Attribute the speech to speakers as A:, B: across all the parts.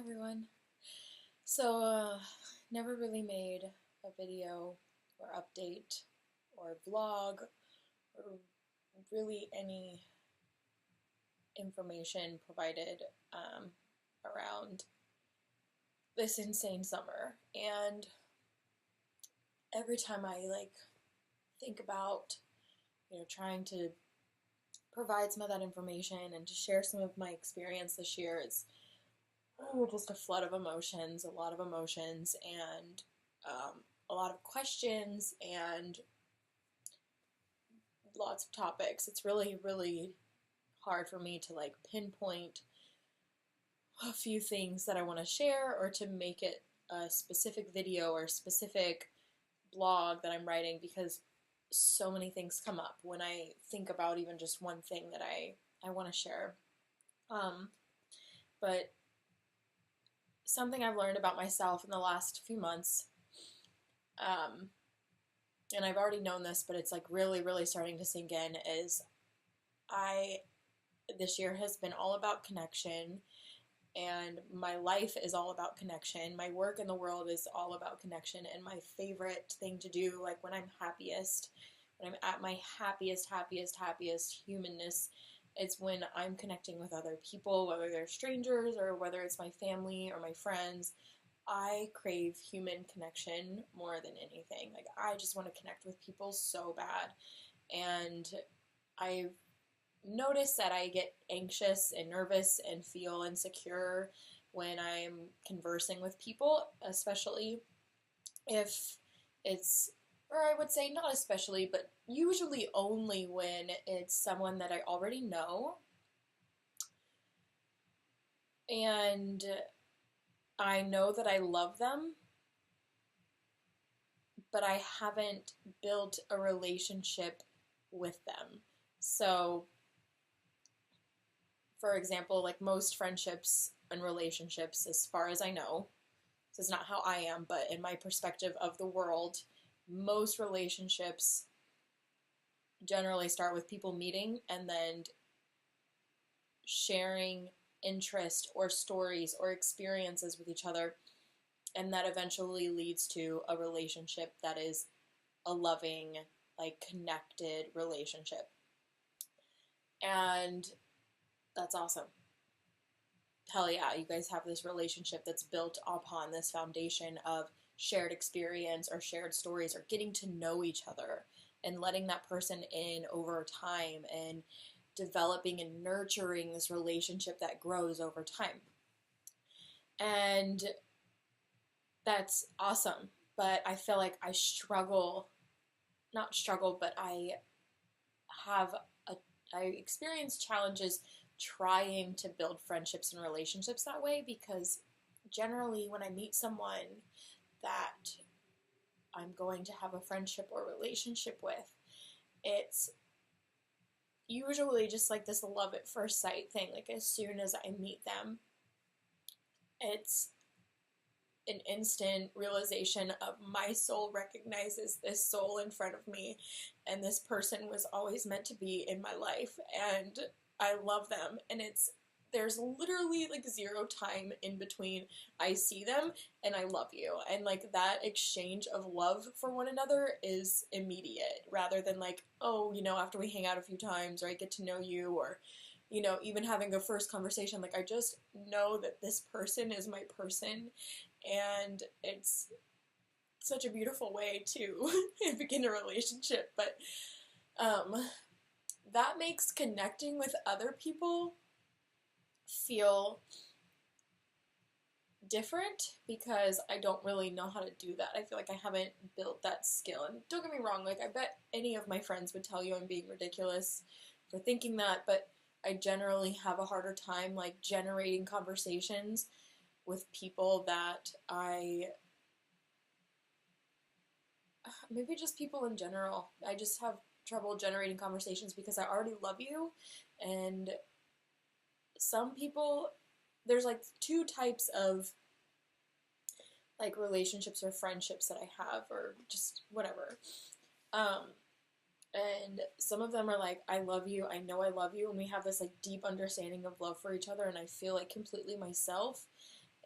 A: everyone. So, never really made a video or update or vlog or really any information provided around this insane summer. And every time I think about, trying to provide some of that information and to share some of my experience this year, it's just a flood of emotions, a lot of emotions, and a lot of questions and lots of topics. It's really, really hard for me to pinpoint a few things that I want to share or to make it a specific video or a specific blog that I'm writing because so many things come up when I think about even just one thing that I want to share. But something I've learned about myself in the last few months, and I've already known this, but it's really, really starting to sink in, is this year has been all about connection, and my life is all about connection. My work in the world is all about connection, and my favorite thing to do, when I'm happiest, when I'm at my happiest humanness, it's when I'm connecting with other people, whether they're strangers or whether it's my family or my friends. I crave human connection more than anything. I just want to connect with people so bad. And I've noticed that I get anxious and nervous and feel insecure when I'm conversing with people, especially if it's, or I would say not especially, but usually only when it's someone that I already know and I know that I love them, but I haven't built a relationship with them. So, for example, most friendships and relationships, as far as I know, this is not how I am, but in my perspective of the world, most relationships generally start with people meeting and then sharing interest or stories or experiences with each other, and that eventually leads to a relationship that is a loving, connected relationship. And that's awesome. Hell yeah, you guys have this relationship that's built upon this foundation of shared experience or shared stories or getting to know each other and letting that person in over time and developing and nurturing this relationship that grows over time. And that's awesome. But I feel like I struggle, not struggle, but I experience challenges trying to build friendships and relationships that way, because generally when I meet someone that I'm going to have a friendship or relationship with, it's usually just this love at first sight thing. As soon as I meet them, it's an instant realization of my soul recognizes this soul in front of me, and this person was always meant to be in my life, and I love them, and there's literally zero time in between I see them and I love you, and that exchange of love for one another is immediate, rather than after we hang out a few times or I get to know you, or even having a first conversation. I just know that this person is my person, and it's such a beautiful way to begin a relationship. But that makes connecting with other people feel different, because I don't really know how to do that. I feel like I haven't built that skill. And don't get me wrong, I bet any of my friends would tell you I'm being ridiculous for thinking that, but I generally have a harder time generating conversations with people that maybe just people in general. I just have trouble generating conversations because I already love you, and some people, there's two types of relationships or friendships that I have, or just whatever. And some of them are I love you, I know I love you, and we have this deep understanding of love for each other, and I feel completely myself.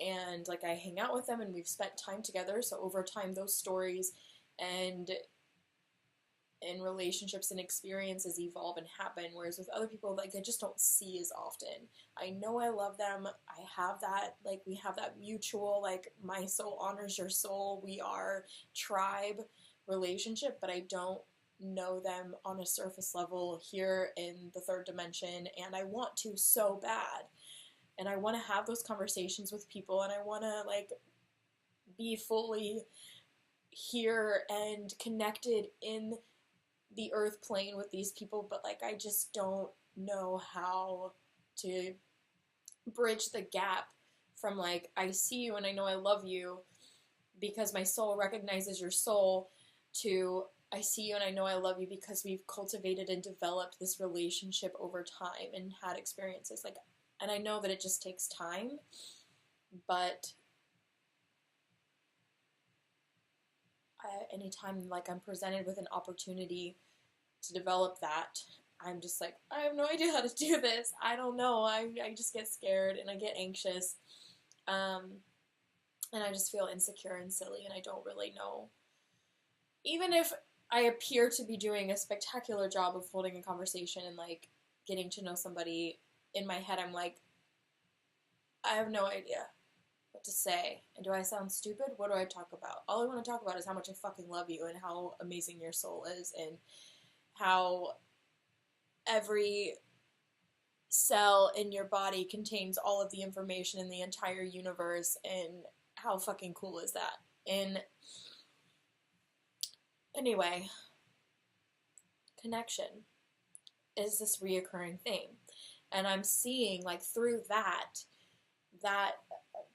A: and like I hang out with them and we've spent time together, so over time those stories and relationships and experiences evolve and happen, whereas with other people, like, I just don't see as often. I know I love them, I have that, like, we have that mutual, like, my soul honors your soul, we are tribe relationship, but I don't know them on a surface level here in the third dimension, and I want to so bad. And I want to have those conversations with people, and I want to, like, be fully here and connected in the earth plane with these people, but, like, I just don't know how to bridge the gap from, like, I see you and I know I love you because my soul recognizes your soul, to I see you and I know I love you because we've cultivated and developed this relationship over time and had experiences. Like, and I know that it just takes time, but anytime, like, I'm presented with an opportunity to develop that, I'm just like, I have no idea how to do this. I don't know. I just get scared and I get anxious. And I just feel insecure and silly, and I don't really know. Even if I appear to be doing a spectacular job of holding a conversation and, like, getting to know somebody, in my head I'm like, I have no idea what to say. And do I sound stupid? What do I talk about? All I want to talk about is how much I fucking love you and how amazing your soul is and how every cell in your body contains all of the information in the entire universe, and how fucking cool is that? And anyway, connection is this reoccurring thing. And I'm seeing, like, through that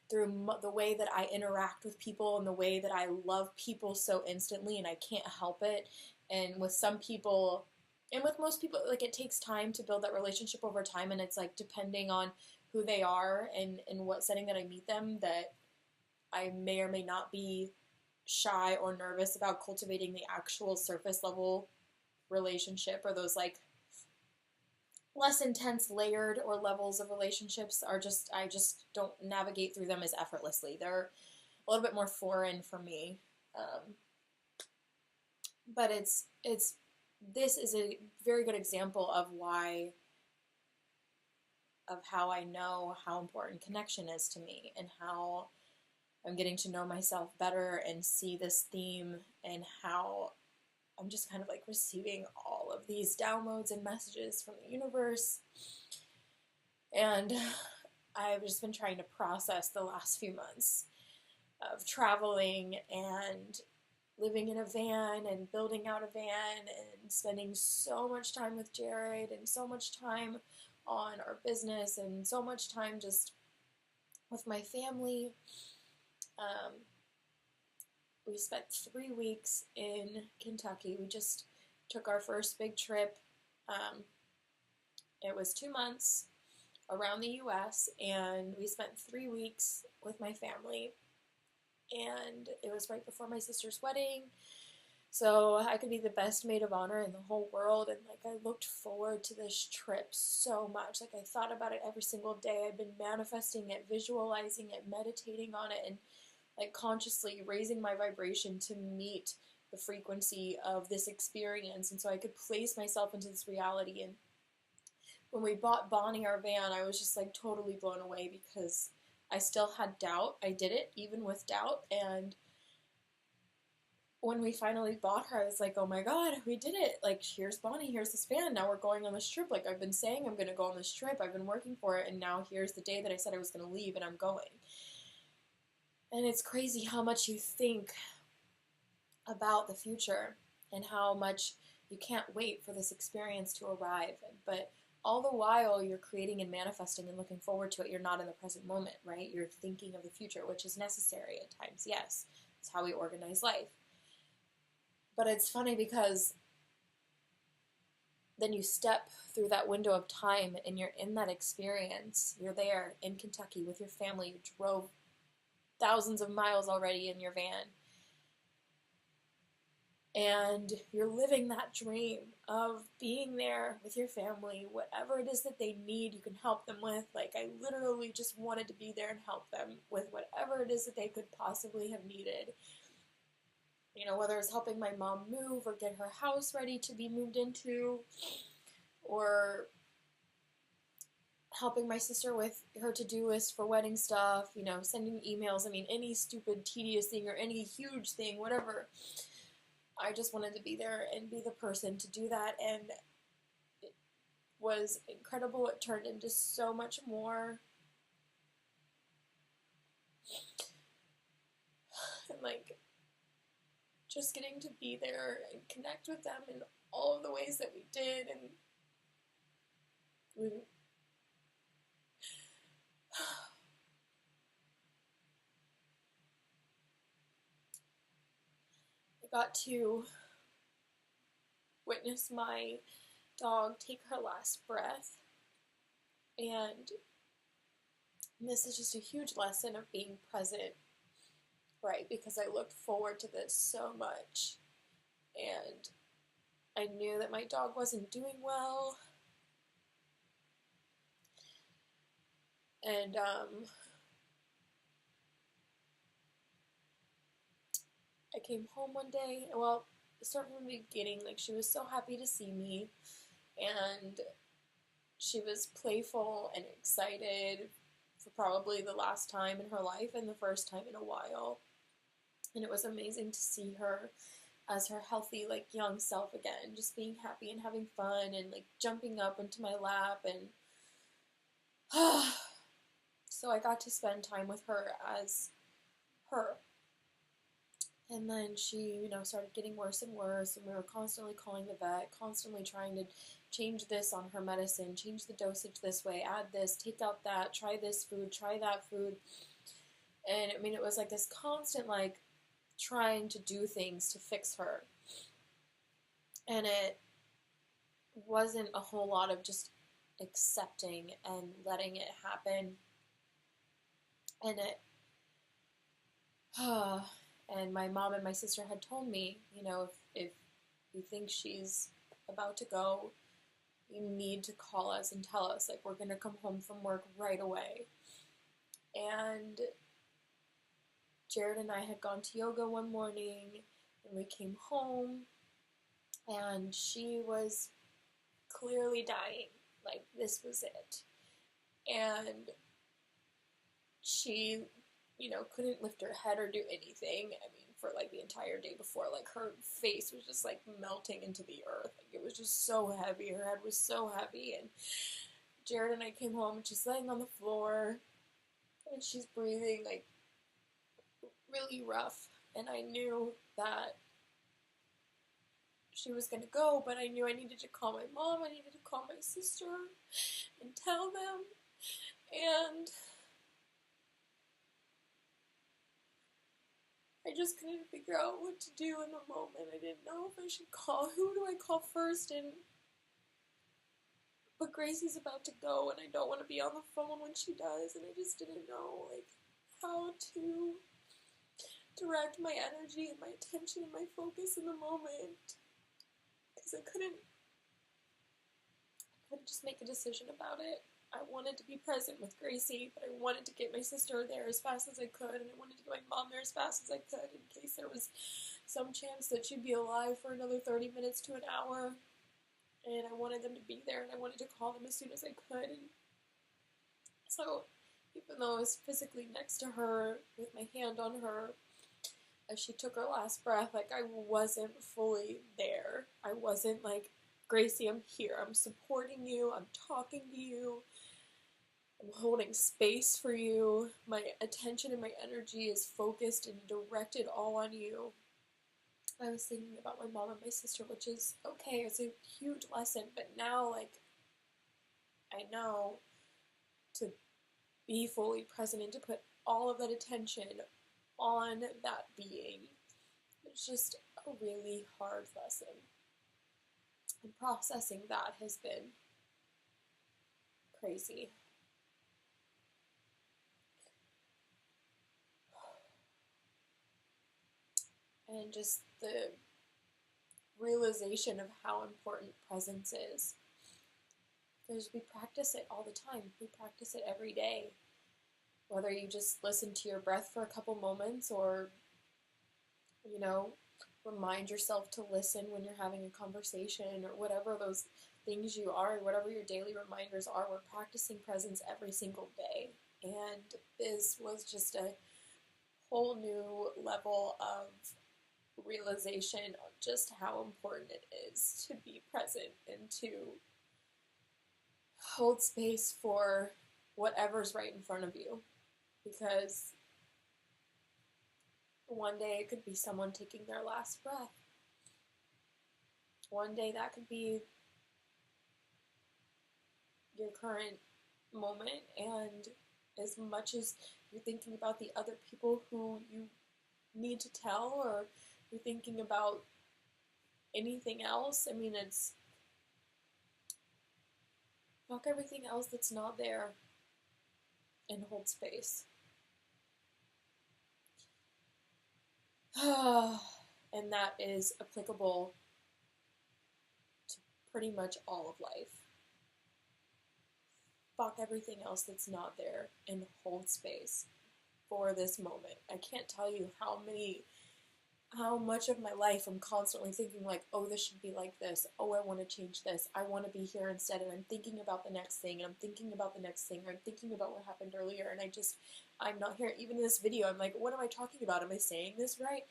A: through the way that I interact with people and the way that I love people so instantly and I can't help it. And with some people, and with most people, like, it takes time to build that relationship over time, and it's, like, depending on who they are and in what setting that I meet them, that I may or may not be shy or nervous about cultivating the actual surface level relationship, or those, like, less intense layered or levels of relationships are just, I just don't navigate through them as effortlessly. They're a little bit more foreign for me. But this is a very good example of how I know how important connection is to me, and how I'm getting to know myself better and see this theme, and how I'm just kind of, like, receiving all of these downloads and messages from the universe. And I've just been trying to process the last few months of traveling and living in a van and building out a van and spending so much time with Jared and so much time on our business and so much time just with my family. We spent 3 weeks in Kentucky. We just took our first big trip. It was 2 months around the U.S., and we spent 3 weeks with my family. And it was right before my sister's wedding, so I could be the best maid of honor in the whole world. And, like, I looked forward to this trip so much. Like, I thought about it every single day. I've been manifesting it, visualizing it, meditating on it, and, like, consciously raising my vibration to meet the frequency of this experience, and so I could place myself into this reality. And when we bought Bonnie our van, I was just, like, totally blown away, because I still had doubt. I did it even with doubt, and when we finally bought her, I was like, oh my god, we did it. Like, here's Bonnie, here's this van, now we're going on this trip. Like, I've been saying I'm going to go on this trip, I've been working for it, and now here's the day that I said I was going to leave, and I'm going. And it's crazy how much you think about the future and how much you can't wait for this experience to arrive. But all the while you're creating and manifesting and looking forward to it, you're not in the present moment, right? You're thinking of the future, which is necessary at times, yes. It's how we organize life. But it's funny because then you step through that window of time and you're in that experience. You're there in Kentucky with your family. You drove thousands of miles already in your van. And you're living that dream of being there with your family, whatever it is that they need, you can help them with. Like, I literally just wanted to be there and help them with it is that they could possibly have needed. You know, whether it's helping my mom move or get her house ready to be moved into, or helping my sister with her to-do list for wedding stuff, you know, sending emails, I mean, any stupid, tedious thing or any huge thing, whatever. I just wanted to be there and be the person to do that, and it was incredible. It turned into so much more. And, like, just getting to be there and connect with them in all of the ways that we did, and we got to witness my dog take her last breath, and this is just a huge lesson of being present, right? Because I looked forward to this so much, and I knew that my dog wasn't doing well, and I came home one day, well, start from the beginning, like, she was so happy to see me, and she was playful and excited for probably the last time in her life and the first time in a while, and it was amazing to see her as her healthy, like, young self again, just being happy and having fun and, like, jumping up into my lap, and so I got to spend time with her as her. And then she, you know, started getting worse and worse, and we were constantly calling the vet, constantly trying to change this on her medicine, change the dosage this way, add this, take out that, try this food, try that food. And I mean, it was like this constant, like, trying to do things to fix her. And it wasn't a whole lot of just accepting and letting it happen. And and my mom and my sister had told me, you know, if you think she's about to go, you need to call us and tell us, like, we're going to come home from work right away. And Jared and I had gone to yoga one morning, and we came home, and she was clearly dying. Like, this was it. And she, you know, couldn't lift her head or do anything. I mean, for, like, the entire day before, like, her face was just, like, melting into the earth. Like, it was just so heavy. Her head was so heavy. And Jared and I came home, and she's laying on the floor, and she's breathing, like, really rough. And I knew that she was gonna go, but I knew I needed to call my mom, I needed to call my sister and tell them. And I just couldn't figure out what to do in the moment. I didn't know if I should call. Who do I call first? But Gracie's about to go, and I don't want to be on the phone when she does, and I just didn't know, like, how to direct my energy and my attention and my focus in the moment. Because I couldn't just make a decision about it. I wanted to be present with Gracie, but I wanted to get my sister there as fast as I could, and I wanted to get my mom there as fast as I could in case there was some chance that she'd be alive for another 30 minutes to an hour. And I wanted them to be there, and I wanted to call them as soon as I could. And so, even though I was physically next to her, with my hand on her, as she took her last breath, like, I wasn't fully there. I wasn't like, Gracie, I'm here, I'm supporting you, I'm talking to you, I'm holding space for you, my attention and my energy is focused and directed all on you. I was thinking about my mom and my sister, which is okay, it's a huge lesson, but now, like, I know to be fully present and to put all of that attention on that being. It's just a really hard lesson. And processing that has been crazy. And just the realization of how important presence is. Because we practice it all the time. We practice it every day. Whether you just listen to your breath for a couple moments or, you know, remind yourself to listen when you're having a conversation or whatever those things you are, whatever your daily reminders are, we're practicing presence every single day. And this was just a whole new level of realization of just how important it is to be present and to hold space for whatever's right in front of you. Because one day it could be someone taking their last breath. One day that could be your current moment, and as much as you're thinking about the other people who you need to tell, or you're thinking about anything else, I mean, it's fuck everything else that's not there and hold space. And that is applicable to pretty much all of life. Fuck everything else that's not there and hold space for this moment. I can't tell you how much of my life I'm constantly thinking like, oh, this should be like this. Oh, I want to change this. I want to be here instead. And I'm thinking about the next thing. And I'm thinking about the next thing. Or I'm thinking about what happened earlier. And I'm not here. Even in this video, I'm like, what am I talking about? Am I saying this right?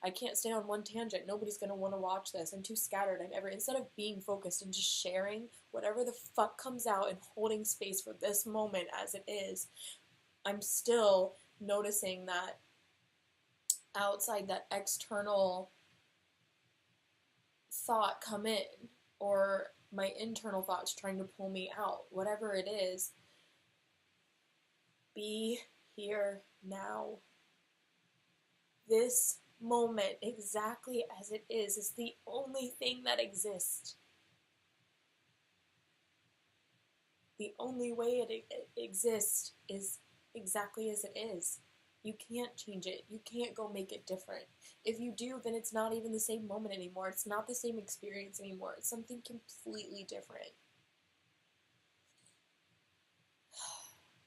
A: I can't stay on one tangent. Nobody's going to want to watch this. I'm too scattered. Instead of being focused and just sharing whatever the fuck comes out and holding space for this moment as it is, I'm still noticing that outside that external thought come in, or my internal thoughts trying to pull me out, whatever it is, be here now. This moment, exactly as it is the only thing that exists. The only way it exists is exactly as it is. You can't change it. You can't go make it different. If you do, then it's not even the same moment anymore. It's not the same experience anymore. It's something completely different.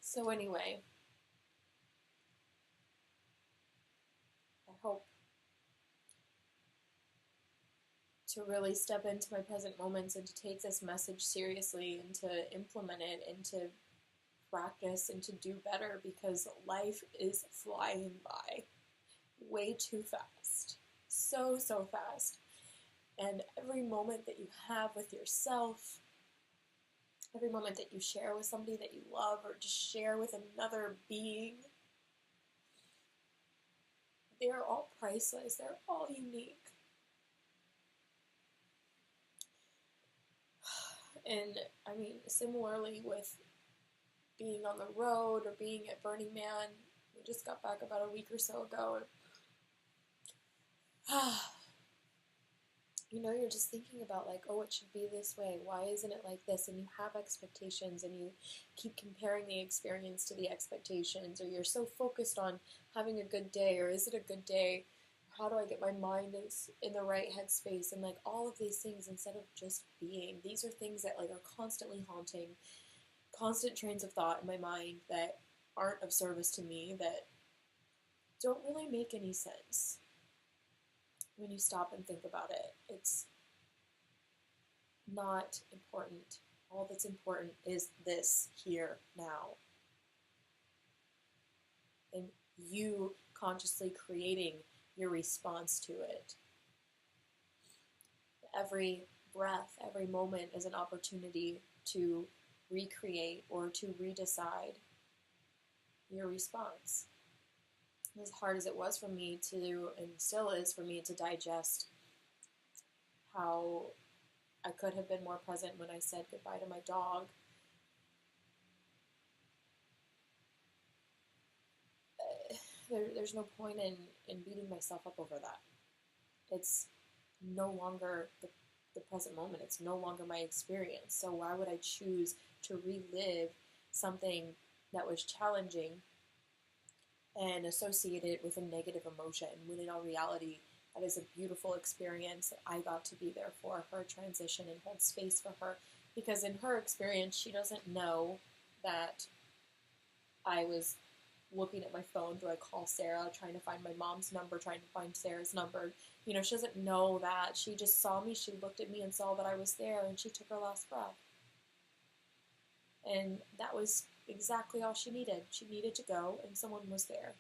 A: So anyway, I hope to really step into my present moments and to take this message seriously and to implement it and to practice and to do better, because life is flying by way too fast. So fast. And every moment that you have with yourself, every moment that you share with somebody that you love or just share with another being, they're all priceless. They're all unique. And I mean, similarly with being on the road or being at Burning Man, we just got back about a week or so ago. You're just thinking about like, oh, it should be this way. Why isn't it like this? And you have expectations and you keep comparing the experience to the expectations, or you're so focused on having a good day, or is it a good day? How do I get my mind in the right headspace? And like all of these things instead of just being. These are things that like are constantly haunting, constant trains of thought in my mind that aren't of service to me, that don't really make any sense when you stop and think about it. It's not important. All that's important is this here now. And you consciously creating your response to it. Every breath, every moment is an opportunity to recreate or to redecide your response. As hard as it was for me to, and still is for me to digest how I could have been more present when I said goodbye to my dog. There's no point in beating myself up over that. It's no longer the present moment. It's no longer my experience. So why would I choose to relive something that was challenging and associate it with a negative emotion, when in all reality, that is a beautiful experience that I got to be there for her transition and hold space for her. Because in her experience, she doesn't know that I was looking at my phone. Do I call Sarah? Trying to find my mom's number, trying to find Sarah's number. You know, she doesn't know that. She just saw me. She looked at me and saw that I was there, and she took her last breath. And that was exactly all she needed. She needed to go, and someone was there.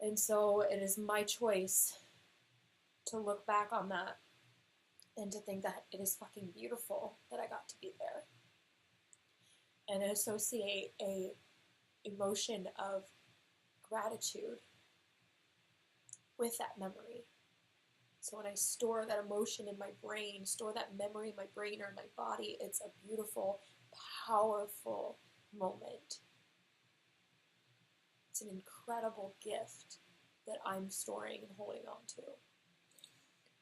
A: And so it is my choice to look back on that and to think that it is fucking beautiful that I got to be there. And associate a emotion of gratitude with that memory. So when I store that emotion in my brain, store that memory in my brain or in my body, it's a beautiful, powerful moment. It's an incredible gift that I'm storing and holding on to.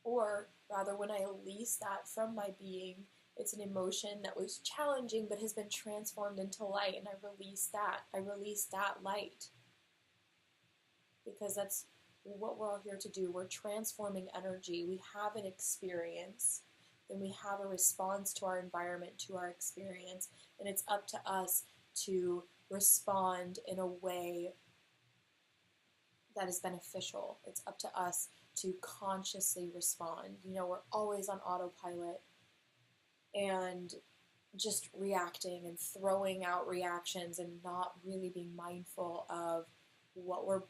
A: Or rather, when I release that from my being, it's an emotion that was challenging but has been transformed into light, and I release that. I release that light. Because that's what we're all here to do. We're transforming energy. We have an experience, then we have a response to our environment, to our experience, and it's up to us to respond in a way that is beneficial. It's up to us to consciously respond. You know, we're always on autopilot and just reacting and throwing out reactions and not really being mindful of what we're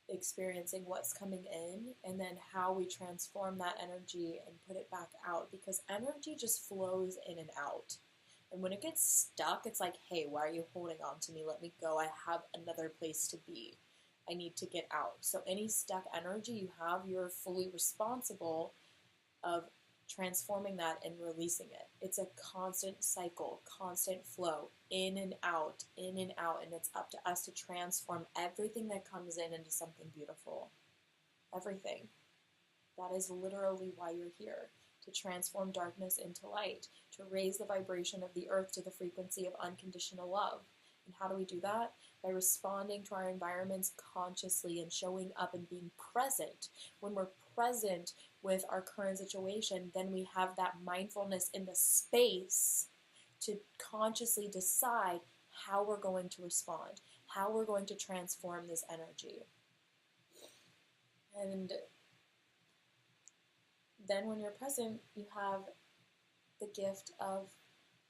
A: experiencing, what's coming in, and then how we transform that energy and put it back out, because energy just flows in and out. And when it gets stuck, it's like, hey, why are you holding on to me? Let me go. I have another place to be. I need to get out. So any stuck energy you have, you're fully responsible of transforming that and releasing it. It's a constant cycle, constant flow, in and out, and it's up to us to transform everything that comes in into something beautiful. Everything. That is literally why you're here, to transform darkness into light, to raise the vibration of the earth to the frequency of unconditional love. And how do we do that? By responding to our environments consciously and showing up and being present. When we're present with our current situation, then we have that mindfulness in the space to consciously decide how we're going to respond, how we're going to transform this energy. And then when you're present, you have the gift of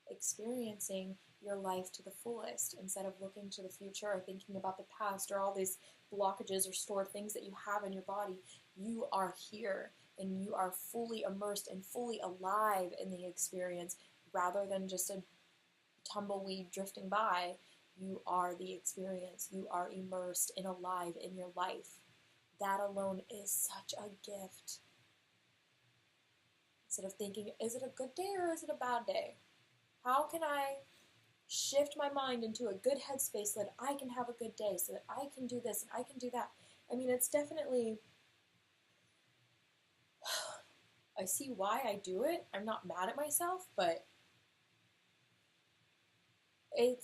A: experiencing your life to the fullest instead of looking to the future or thinking about the past or all these blockages or stored things that you have in your body. You are here and you are fully immersed and fully alive in the experience rather than just a tumbleweed drifting by. You are the experience. You are immersed and alive in your life. That alone is such a gift. Instead of thinking, is it a good day or is it a bad day? How can I shift my mind into a good headspace so that I can have a good day, so that I can do this and I can do that? I mean, it's definitely, I see why I do it. I'm not mad at myself, but I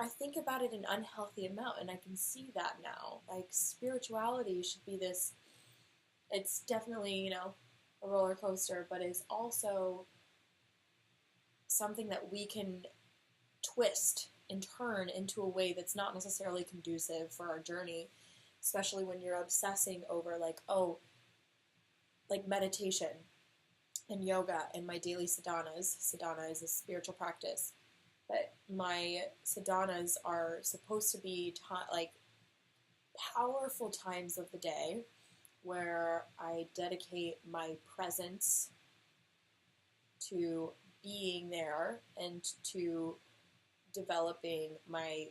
A: think about it an unhealthy amount, and I can see that now. Like, spirituality should be this, it's definitely, a roller coaster, but it's also something that we can twist and turn into a way that's not necessarily conducive for our journey, especially when you're obsessing over like meditation and yoga and my daily sadhanas. Sadhana is a spiritual practice, but my sadhanas are supposed to be powerful times of the day where I dedicate my presence to being there and to developing my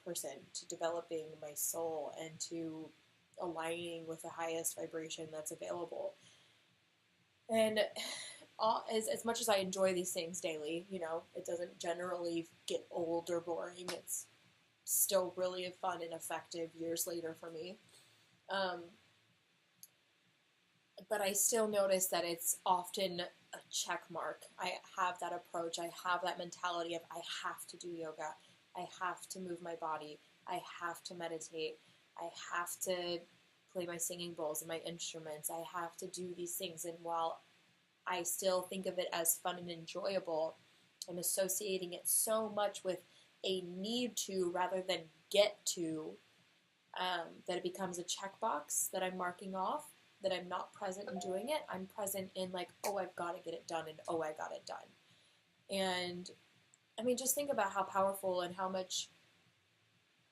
A: person, to developing my soul, and to aligning with the highest vibration that's available. And as much as I enjoy these things daily, it doesn't generally get old or boring. It's still really fun and effective years later for me. But I still notice that it's often a check mark. I have that approach. I have that mentality of I have to do yoga. I have to move my body. I have to meditate. I have to play my singing bowls and my instruments. I have to do these things. And while I still think of it as fun and enjoyable, I'm associating it so much with a need to rather than get to, that it becomes a checkbox that I'm marking off, that I'm not present in doing it. I'm present in like, oh, I've got to get it done, and oh, I got it done. And I mean, just think about how powerful and how much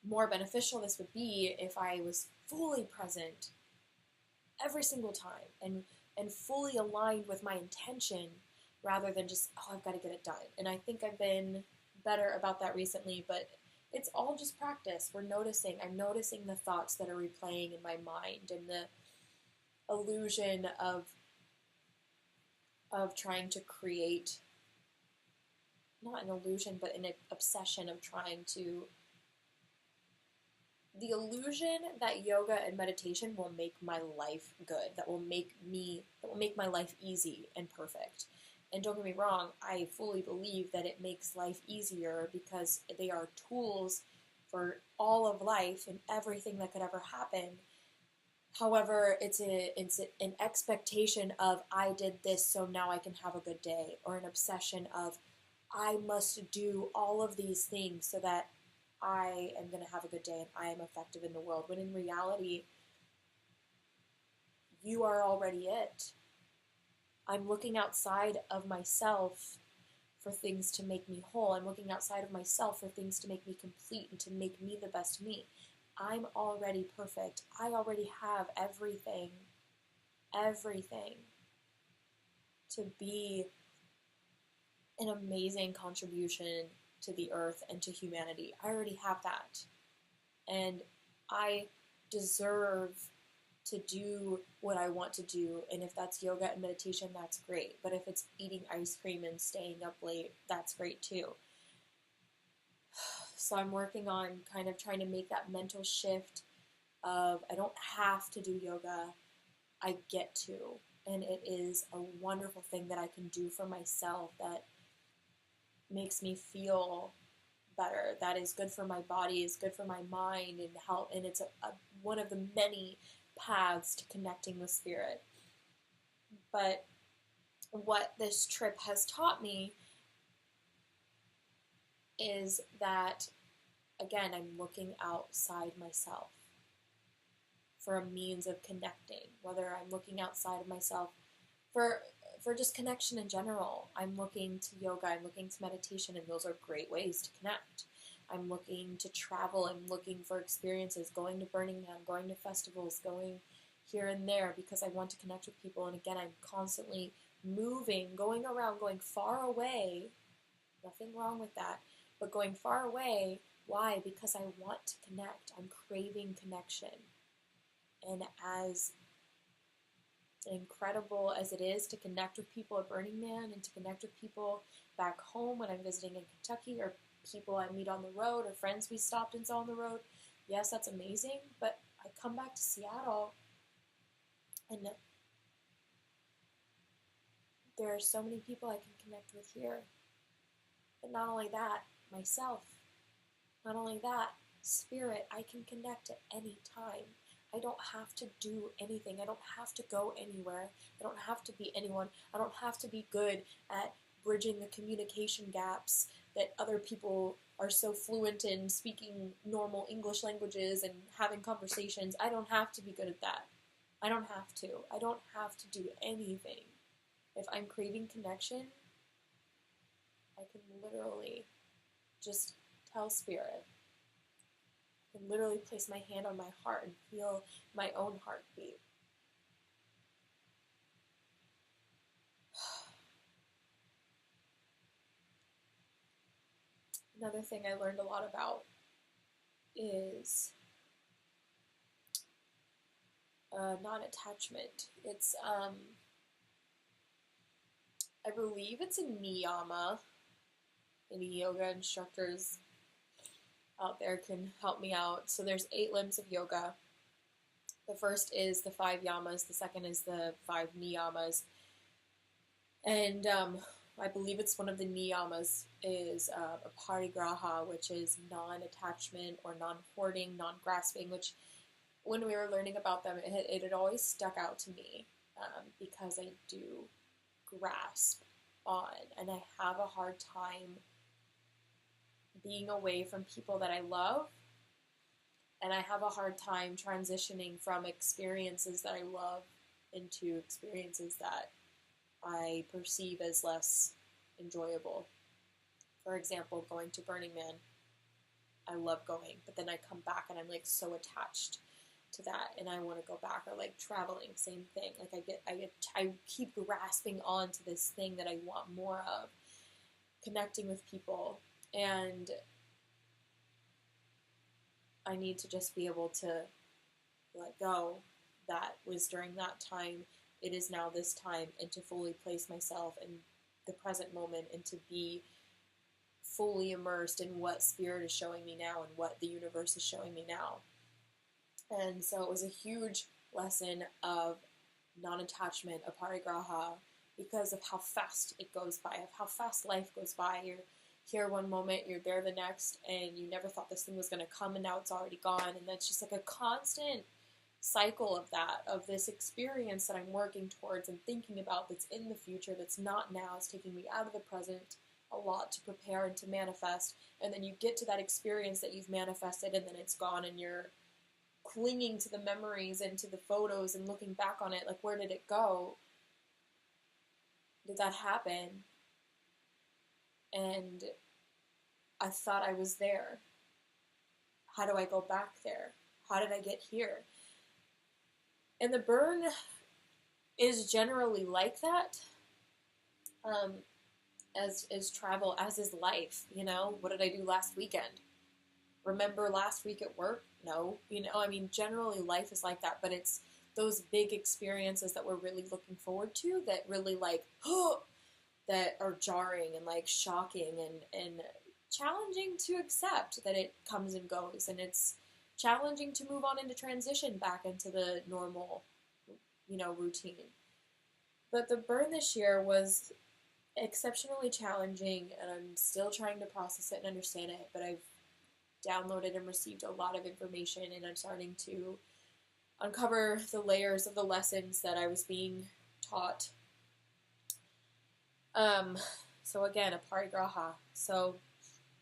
A: more beneficial this would be if I was fully present every single time and fully aligned with my intention rather than just, oh, I've got to get it done. And I think I've been better about that recently, but it's all just practice. I'm noticing the thoughts that are replaying in my mind and the illusion of trying to create, not an illusion, but an obsession of trying to, the illusion that yoga and meditation will make my life good, that will make my life easy and perfect. And don't get me wrong, I fully believe that it makes life easier because they are tools for all of life and everything that could ever happen. However, it's an expectation of, I did this so now I can have a good day, or an obsession of, I must do all of these things so that I am going to have a good day and I am effective in the world. When in reality, you are already it. I'm looking outside of myself for things to make me whole. I'm looking outside of myself for things to make me complete and to make me the best me. I'm already perfect. I already have everything to be an amazing contribution to the earth and to humanity. I already have that. And I deserve to do what I want to do. And if that's yoga and meditation, that's great. But if it's eating ice cream and staying up late, that's great too. So I'm working on kind of trying to make that mental shift of, I don't have to do yoga, I get to. And it is a wonderful thing that I can do for myself that makes me feel better, that is good for my body, is good for my mind and health, and it's one of the many paths to connecting with spirit. But what this trip has taught me is that, again, I'm looking outside myself for a means of connecting, whether I'm looking outside of myself for just connection in general. I'm looking to yoga, I'm looking to meditation, and those are great ways to connect. I'm looking to travel, I'm looking for experiences, going to Burning Man, going to festivals, going here and there because I want to connect with people. And again, I'm constantly moving, going around, going far away. Nothing wrong with that. But going far away, why? Because I want to connect. I'm craving connection. And as incredible as it is to connect with people at Burning Man and to connect with people back home when I'm visiting in Kentucky, or people I meet on the road, or friends we stopped and saw on the road, yes, that's amazing, but I come back to Seattle and there are so many people I can connect with here. But not only that, myself. Not only that, spirit, I can connect at any time. I don't have to do anything. I don't have to go anywhere. I don't have to be anyone. I don't have to be good at bridging the communication gaps that other people are so fluent in, speaking normal English languages and having conversations. I don't have to be good at that. I don't have to. I don't have to do anything. If I'm craving connection, I can literally just tell spirit. I can literally place my hand on my heart and feel my own heartbeat. Another thing I learned a lot about is non-attachment. It's, I believe it's a niyama. Any yoga instructors out there can help me out. So there's 8 limbs of yoga. The first is the 5 yamas. The second is the 5 niyamas. And I believe it's one of the niyamas is aparigraha, which is non-attachment or non-hoarding, non-grasping, which when we were learning about them, it had always stuck out to me because I do grasp on, and I have a hard time being away from people that I love, and I have a hard time transitioning from experiences that I love into experiences that I perceive as less enjoyable. For example, going to Burning Man. I love going, but then I come back and I'm like so attached to that, and I want to go back. Or like traveling, same thing. Like I keep grasping on to this thing that I want more of, connecting with people, and I need to just be able to let go. That was during that time. It is now this time, and to fully place myself in the present moment and to be fully immersed in what spirit is showing me now and what the universe is showing me now. And so it was a huge lesson of non-attachment, aparigraha, because of how fast it goes by, of how fast life goes by. You're here one moment, you're there the next, and you never thought this thing was going to come, and now it's already gone. And that's just like a constant cycle of that, of this experience that I'm working towards and thinking about that's in the future, that's not now. It's taking me out of the present a lot to prepare and to manifest. And then you get to that experience that you've manifested, and then it's gone, and you're clinging to the memories and to the photos and looking back on it, like, where did it go? Did that happen? And I thought I was there. How do I go back there? How did I get here? And the burn is generally like that, as is travel, as is life. You know, what did I do last weekend? Remember last week at work? No. You know, I mean, generally life is like that, but it's those big experiences that we're really looking forward to that really like, that are jarring and like shocking and challenging to accept that it comes and goes, and it's challenging to move on into transition back into the normal, you know, routine. But the burn this year was exceptionally challenging, and I'm still trying to process it and understand it, but I've downloaded and received a lot of information, and I'm starting to uncover the layers of the lessons that I was being taught. So again, aparigraha. So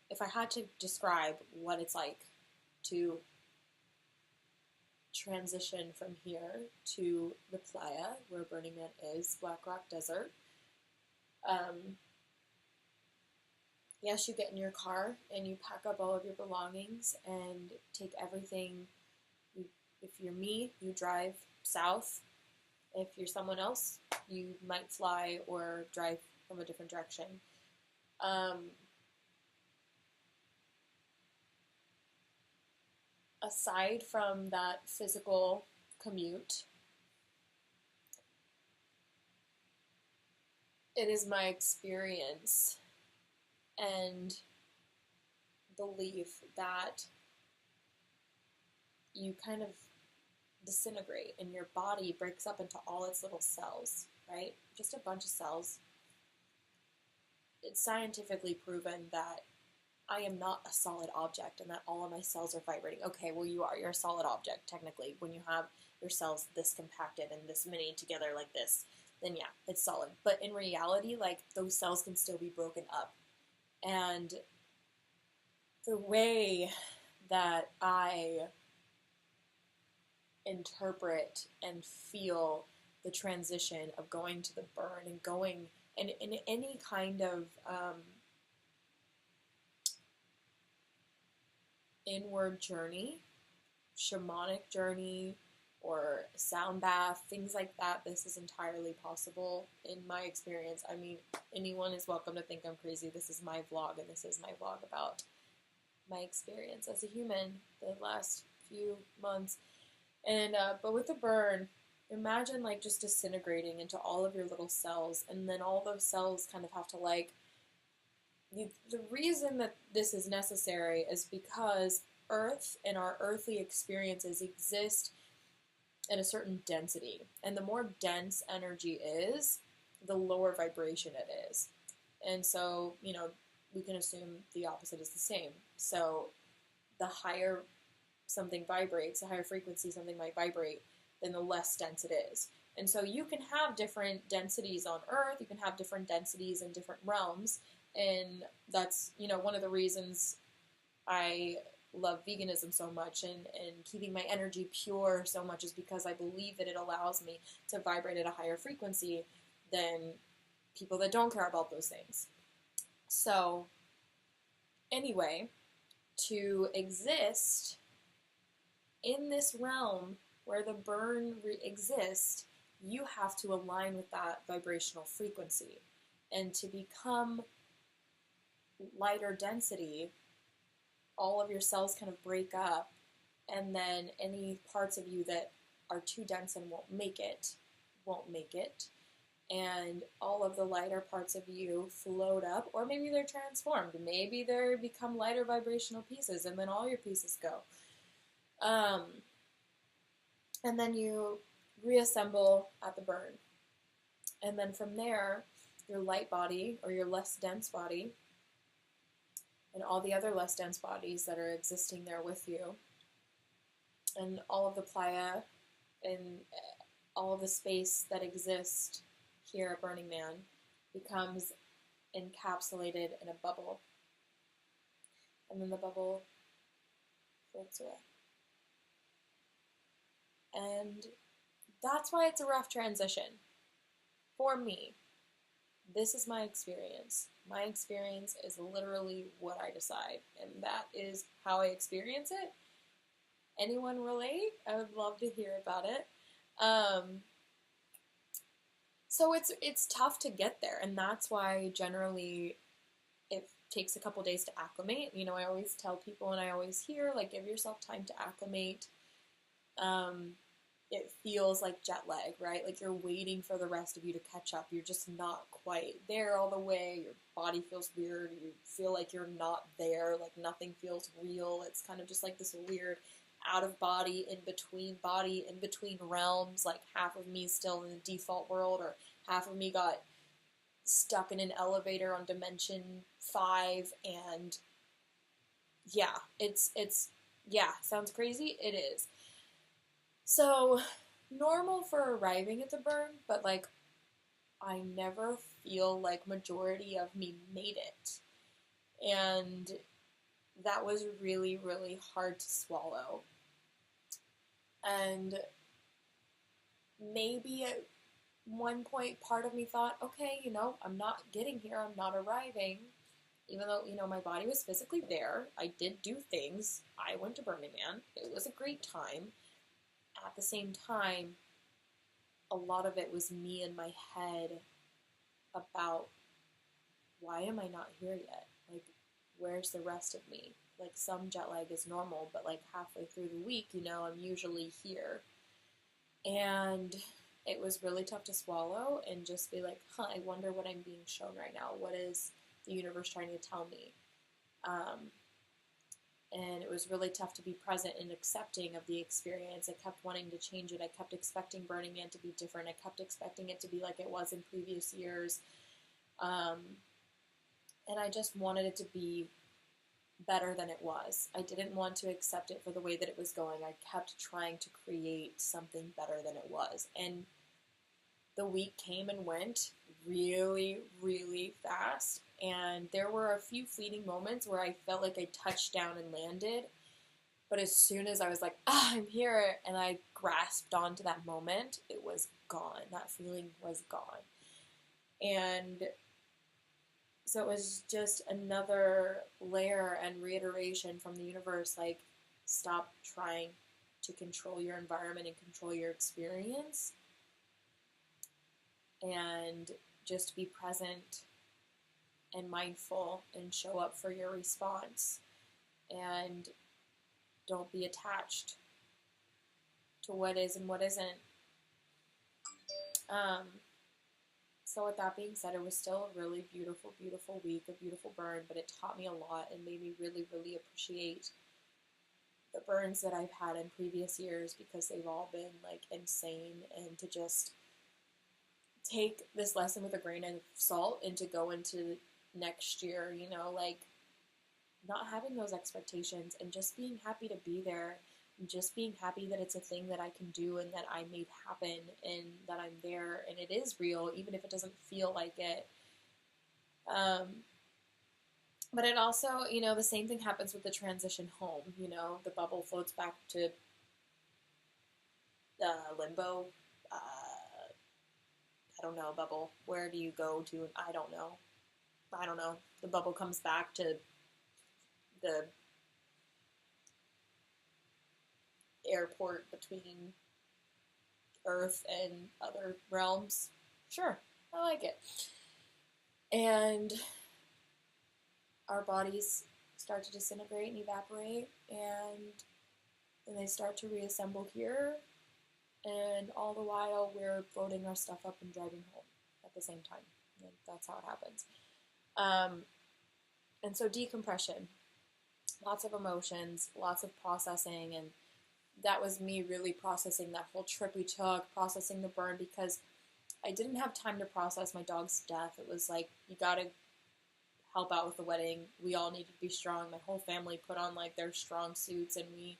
A: if I had to describe what it's like to transition from here to the playa, where Burning Man is, Black Rock Desert, yes, you get in your car and you pack up all of your belongings and take everything. If you're me, you drive south. If you're someone else, you might fly or drive from a different direction. Aside from that physical commute, it is my experience and belief that you kind of disintegrate and your body breaks up into all its little cells, right? Just a bunch of cells. It's scientifically proven that I am not a solid object and that all of my cells are vibrating. Okay, well, you are. You're a solid object, technically. When you have your cells this compacted and this many together like this, then yeah, it's solid. But in reality, like, those cells can still be broken up. And the way that I interpret and feel the transition of going to the burn and going and in any kind of inward journey, shamanic journey, or sound bath, things like that, this is entirely possible in my experience. I mean, anyone is welcome to think I'm crazy. This is my vlog, and this is my vlog about my experience as a human the last few months. And but with the burn, imagine like just disintegrating into all of your little cells, and then all those cells kind of have to like, the reason that this is necessary is because Earth and our earthly experiences exist at a certain density. And the more dense energy is, the lower vibration it is. And so, you know, we can assume the opposite is the same. So the higher something vibrates, the higher frequency something might vibrate, then the less dense it is. And so you can have different densities on Earth, you can have different densities in different realms, and that's, one of the reasons I love veganism so much and keeping my energy pure so much is because I believe that it allows me to vibrate at a higher frequency than people that don't care about those things. So, anyway, to exist in this realm where the burn exists, you have to align with that vibrational frequency. And to become lighter density, all of your cells kind of break up, and then any parts of you that are too dense and won't make it, and all of the lighter parts of you float up, or maybe they're transformed. Maybe they become lighter vibrational pieces, and then all your pieces go. And then you reassemble at the burn. And then from there, your light body, or your less dense body, and all the other less dense bodies that are existing there with you, and all of the playa, and all of the space that exists here at Burning Man becomes encapsulated in a bubble. And then the bubble floats away. And that's why it's a rough transition. For me, this is my experience. My experience is literally what I decide, and that is how I experience it. Anyone relate? I would love to hear about it. So it's tough to get there, and that's why generally it takes a couple days to acclimate. I always tell people, and I always hear, like, give yourself time to acclimate. It feels like jet lag, right? Like you're waiting for the rest of you to catch up. You're just not quite there all the way. Your body feels weird. You feel like you're not there. Like nothing feels real. It's kind of just like this weird out of body, in between realms. Like half of me is still in the default world, or half of me got stuck in an elevator on dimension 5. And yeah, it's sounds crazy. It is. So, normal for arriving at the burn, but like, I never feel like majority of me made it. And that was really, really hard to swallow. And maybe at one point, part of me thought, okay, I'm not getting here, I'm not arriving. Even though, my body was physically there, I did do things. I went to Burning Man. It was a great time. At the same time, a lot of it was me in my head about, why am I not here yet? Like, where's the rest of me? Like, some jet lag is normal, but like halfway through the week, I'm usually here. And it was really tough to swallow and just be like, I wonder what I'm being shown right now. What is the universe trying to tell me? And it was really tough to be present and accepting of the experience. I kept wanting to change it. I kept expecting Burning Man to be different. I kept expecting it to be like it was in previous years. And I just wanted it to be better than it was. I didn't want to accept it for the way that it was going. I kept trying to create something better than it was. And the week came and went really, really fast. And there were a few fleeting moments where I felt like I touched down and landed. But as soon as I was like, I'm here, and I grasped onto that moment, it was gone. That feeling was gone. And so it was just another layer and reiteration from the universe, like, stop trying to control your environment and control your experience. And just be present and mindful and show up for your response. And don't be attached to what is and what isn't. So with that being said, it was still a really beautiful, beautiful week, a beautiful burn, but it taught me a lot and made me really, really appreciate the burns that I've had in previous years, because they've all been like insane. And to just take this lesson with a grain of salt and to go into next year, like not having those expectations and just being happy to be there just being happy that it's a thing that I can do and that I made happen and that I'm there and it is real, even if it doesn't feel like it. But it also, the same thing happens with the transition home. The bubble floats back to limbo. I don't know, bubble. Where do you go to? I don't know. The bubble comes back to the airport between Earth and other realms. Sure, I like it. And our bodies start to disintegrate and evaporate, and then they start to reassemble here, and all the while we're loading our stuff up and driving home at the same time. And that's how it happens. And so decompression, lots of emotions, lots of processing, and that was me really processing that whole trip we took, processing the burn, because I didn't have time to process my dog's death. It was like, you gotta help out with the wedding. We all needed to be strong. My whole family put on like their strong suits, and we,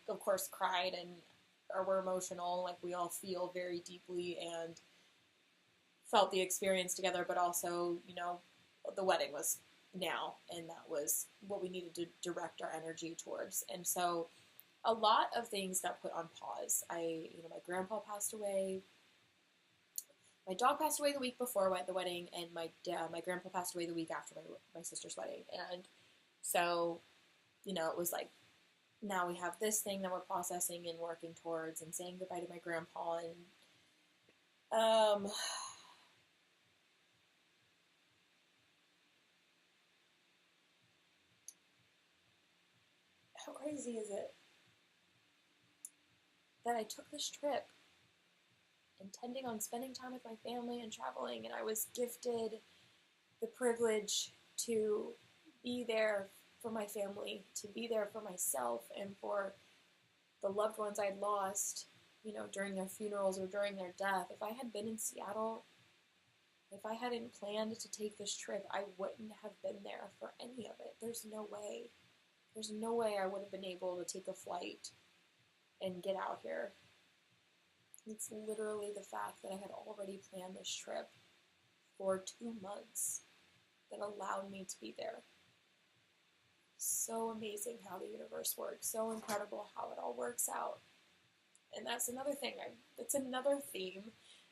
A: of course cried and or were emotional. Like, we all feel very deeply and felt the experience together, but also, the wedding was now, and that was what we needed to direct our energy towards. And so a lot of things got put on pause. My grandpa passed away. My dog passed away the week before the wedding, and my grandpa passed away the week after my sister's wedding. And so, it was like, now we have this thing that we're processing and working towards, and saying goodbye to my grandpa. And how crazy is it that I took this trip intending on spending time with my family and traveling, and I was gifted the privilege to be there for my family, to be there for myself and for the loved ones I'd lost, during their funerals or during their death. If I had been in Seattle, if I hadn't planned to take this trip, I wouldn't have been there for any of it. There's no way. There's no way I would have been able to take a flight and get out here. It's literally the fact that I had already planned this trip for 2 months that allowed me to be there. So amazing how the universe works. So incredible how it all works out. And that's another thing. That's another theme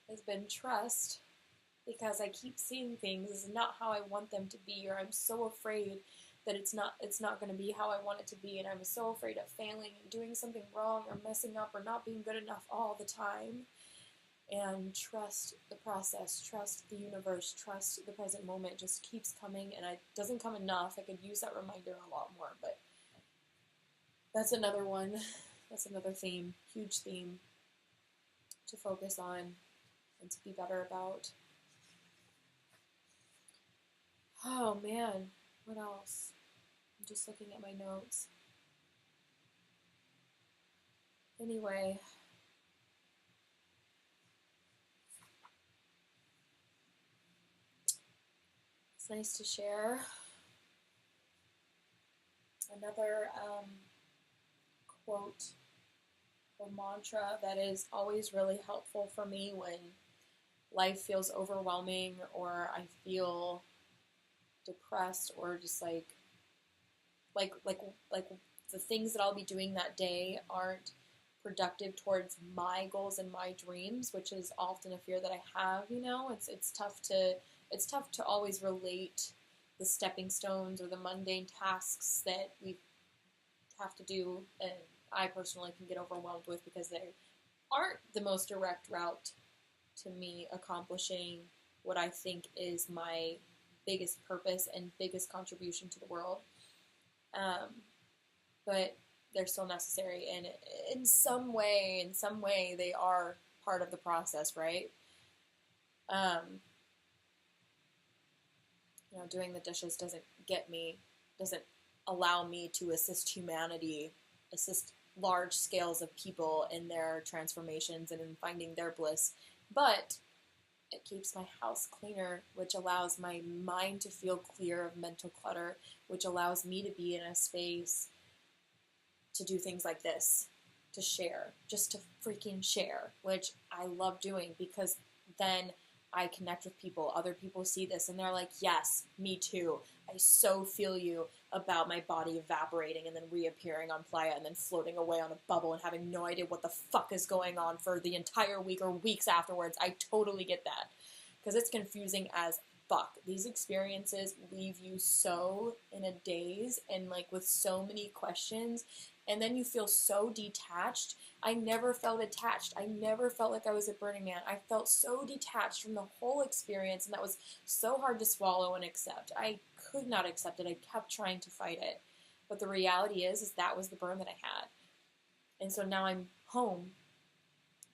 A: has been trust, because I keep seeing things as not how I want them to be, or I'm so afraid that it's not going to be how I want it to be, and I'm so afraid of failing and doing something wrong or messing up or not being good enough all the time. And trust the process, trust the universe, trust the present moment. It just keeps coming, and it doesn't come enough. I could use that reminder a lot more, but that's another one. That's another theme, huge theme to focus on and to be better about. Oh man, what else? I'm just looking at my notes. Anyway, it's nice to share. Another quote or mantra that is always really helpful for me when life feels overwhelming or I feel depressed, or just like the things that I'll be doing that day aren't productive towards my goals and my dreams, which is often a fear that I have. It's tough to always relate the stepping stones or the mundane tasks that we have to do, and I personally can get overwhelmed with, because they aren't the most direct route to me accomplishing what I think is my biggest purpose and biggest contribution to the world. But they're still necessary, and in some way, they are part of the process, right? Doing the dishes doesn't allow me to assist humanity, assist large scales of people in their transformations and in finding their bliss, but it keeps my house cleaner, which allows my mind to feel clear of mental clutter, which allows me to be in a space to do things like this, to share, just to freaking share, which I love doing because then I connect with people. Other people see this and they're like, yes, me too. I so feel you about my body evaporating and then reappearing on playa and then floating away on a bubble and having no idea what the fuck is going on for the entire week or weeks afterwards. I totally get that because it's confusing as fuck. These experiences leave you so in a daze and like with so many questions, and then you feel so detached. I never felt attached. I never felt like I was at Burning Man. I felt so detached from the whole experience, and that was so hard to swallow and accept. I could not accept it. I kept trying to fight it. But the reality is that was the burn that I had. And so now I'm home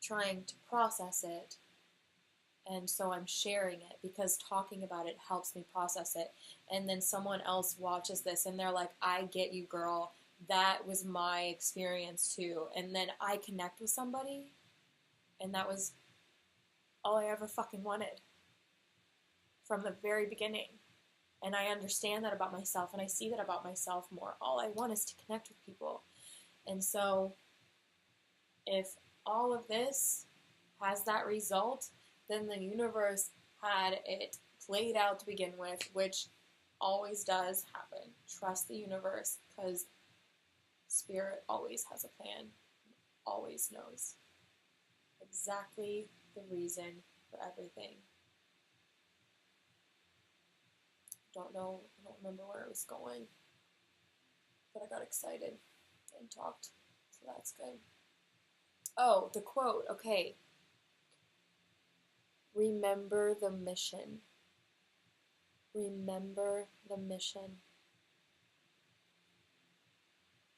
A: trying to process it. And so I'm sharing it because talking about it helps me process it. And then someone else watches this and they're like, I get you, girl. That was my experience too. And then I connect with somebody, and that was all I ever fucking wanted from the very beginning. And I understand that about myself, and I see that about myself more. All I want is to connect with people. And so if all of this has that result, then the universe had it played out to begin with, which always does happen. Trust the universe, because Spirit always has a plan, always knows exactly the reason for everything. I don't remember where it was going, but I got excited and talked, so that's good. Oh, the quote, okay. Remember the mission. Remember the mission.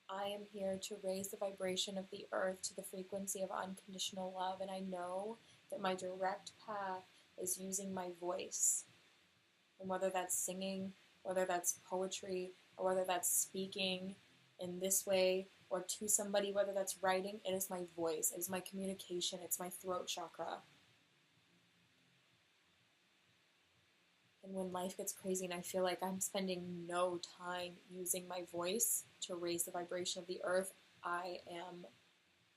A: I am here to raise the vibration of the earth to the frequency of unconditional love, and I know that my direct path is using my voice. And whether that's singing, whether that's poetry, or whether that's speaking in this way, or to somebody, whether that's writing, it is my voice, it is my communication, it's my throat chakra. And when life gets crazy and I feel like I'm spending no time using my voice to raise the vibration of the earth, I am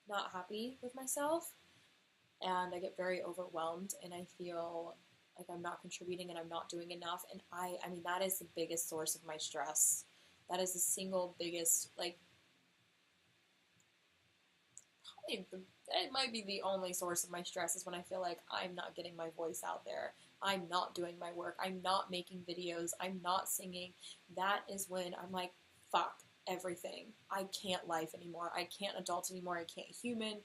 A: not happy with myself, and I get very overwhelmed, and I feel like I'm not contributing and I'm not doing enough. And I mean, that is the biggest source of my stress. That is the single biggest, like, it might be the only source of my stress is when I feel like I'm not getting my voice out there. I'm not doing my work. I'm not making videos. I'm not singing. That is when I'm like, fuck everything. I can't life anymore. I can't adult anymore. I can't human.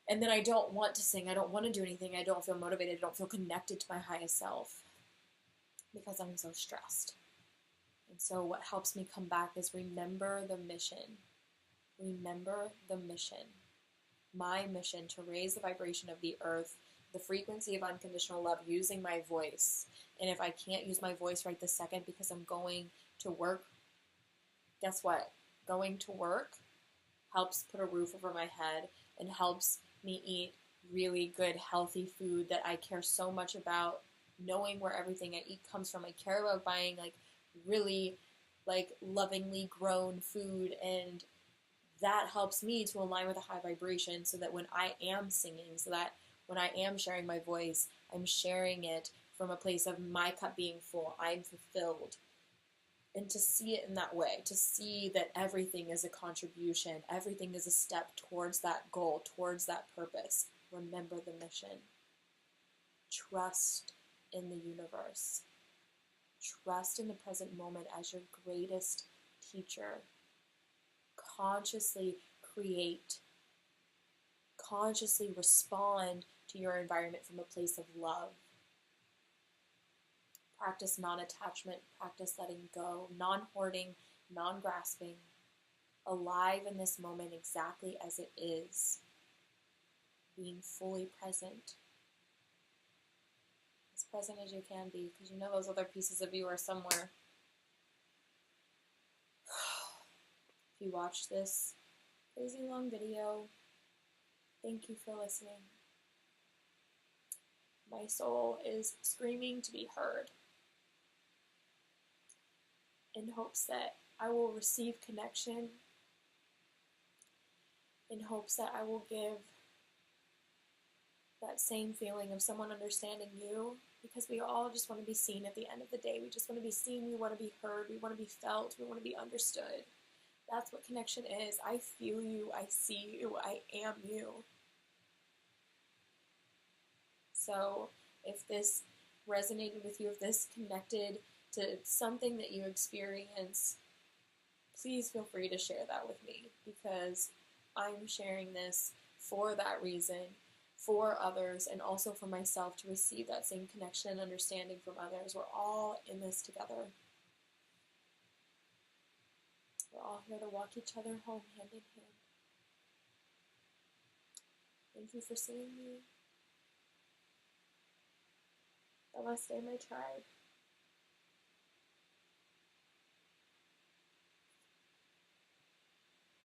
A: And then I don't want to sing. I don't want to do anything. I don't feel motivated. I don't feel connected to my highest self because I'm so stressed. And so what helps me come back is remember the mission. Remember the mission. My mission to raise the vibration of the earth, the frequency of unconditional love, using my voice. And if I can't use my voice right this second because I'm going to work, guess what? Going to work helps put a roof over my head and helps me eat really good, healthy food that I care so much about, knowing where everything I eat comes from. I care about buying like really like lovingly grown food, and that helps me to align with a high vibration so that when I am singing, so that when I am sharing my voice, I'm sharing it from a place of my cup being full, I'm fulfilled. And to see it in that way, to see that everything is a contribution, everything is a step towards that goal, towards that purpose. Remember the mission. Trust in the universe. Trust in the present moment as your greatest teacher. Consciously create, consciously respond to your environment from a place of love. Practice non-attachment, practice letting go, non-hoarding, non-grasping, alive in this moment exactly as it is, being fully present. As present as you can be, because you know those other pieces of you are somewhere. If you watched this crazy long video, thank you for listening. My soul is screaming to be heard in hopes that I will receive connection in hopes that I will give that same feeling of someone understanding you, because we all just want to be seen at the end of the day. We just want to be seen, we want to be heard, we want to be felt, we want to be understood. That's what connection is. I feel you, I see you, I am you. So if this resonated with you, if this connected to something that you experience, please feel free to share that with me, because I'm sharing this for that reason, for others, and also for myself to receive that same connection and understanding from others. We're all in this together. We're all here to walk each other home hand in hand. Thank you for seeing me. Namaste, my tribe.